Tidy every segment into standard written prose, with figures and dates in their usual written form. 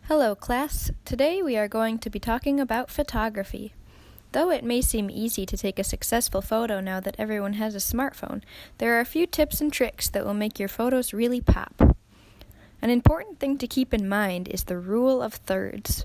Hello class, today we are going to be talking about photography. Though it may seem easy to take a successful photo now that everyone has a smartphone, there are a few tips and tricks that will make your photos really pop. An important thing to keep in mind is the rule of thirds.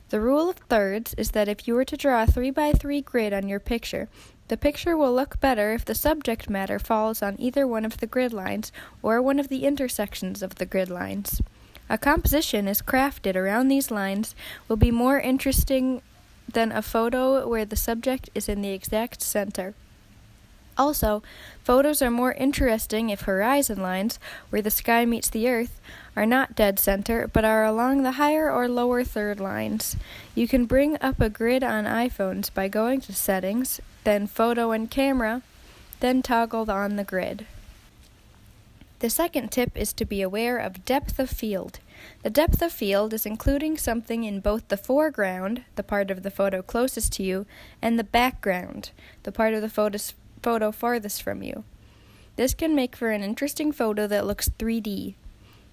The rule of thirds is that if you were to draw a 3x3 grid on your picture, the picture will look better if the subject matter falls on either one of the grid lines or one of the intersections of the grid lines. A composition is crafted around these lines will be more interesting than a photo where the subject is in the exact center. Also, photos are more interesting if horizon lines, where the sky meets the earth, are not dead center but are along the higher or lower third lines. You can bring up a grid on iPhones by going to Settings, then Photo and Camera, then toggle on the grid. The second tip is to be aware of depth of field. The depth of field is including something in both the foreground, the part of the photo closest to you, and the background, the part of the photo farthest from you. This can make for an interesting photo that looks 3D.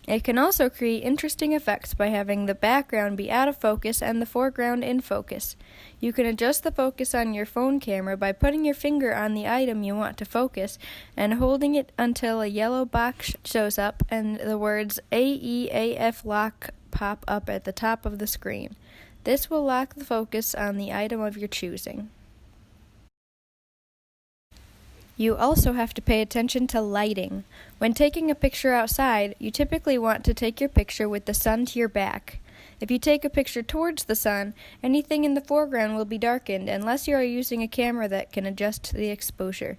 It can also create interesting effects by having the background be out of focus and the foreground in focus. You can adjust the focus on your phone camera by putting your finger on the item you want to focus and holding it until a yellow box shows up and the words AEAF lock pop up at the top of the screen. This will lock the focus on the item of your choosing. You also have to pay attention to lighting. When taking a picture outside, you typically want to take your picture with the sun to your back. If you take a picture towards the sun, anything in the foreground will be darkened unless you are using a camera that can adjust the exposure.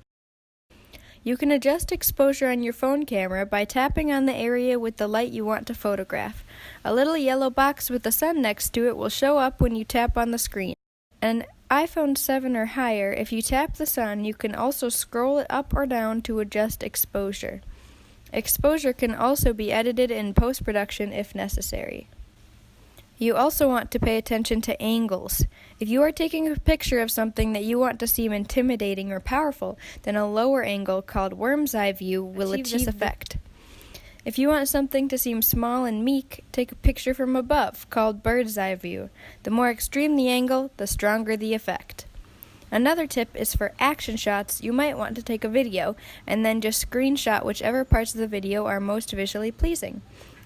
You can adjust exposure on your phone camera by tapping on the area with the light you want to photograph. A little yellow box with the sun next to it will show up when you tap on the screen. An iPhone 7 or higher, if you tap the sun, you can also scroll it up or down to adjust exposure. Exposure can also be edited in post-production if necessary. You also want to pay attention to angles. If you are taking a picture of something that you want to seem intimidating or powerful, then a lower angle called worm's eye view will achieve this effect. If you want something to seem small and meek, take a picture from above, called bird's eye view. The more extreme the angle, the stronger the effect. Another tip is for action shots. You might want to take a video, and then just screenshot whichever parts of the video are most visually pleasing.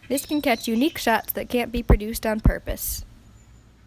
This can catch unique shots that can't be produced on purpose.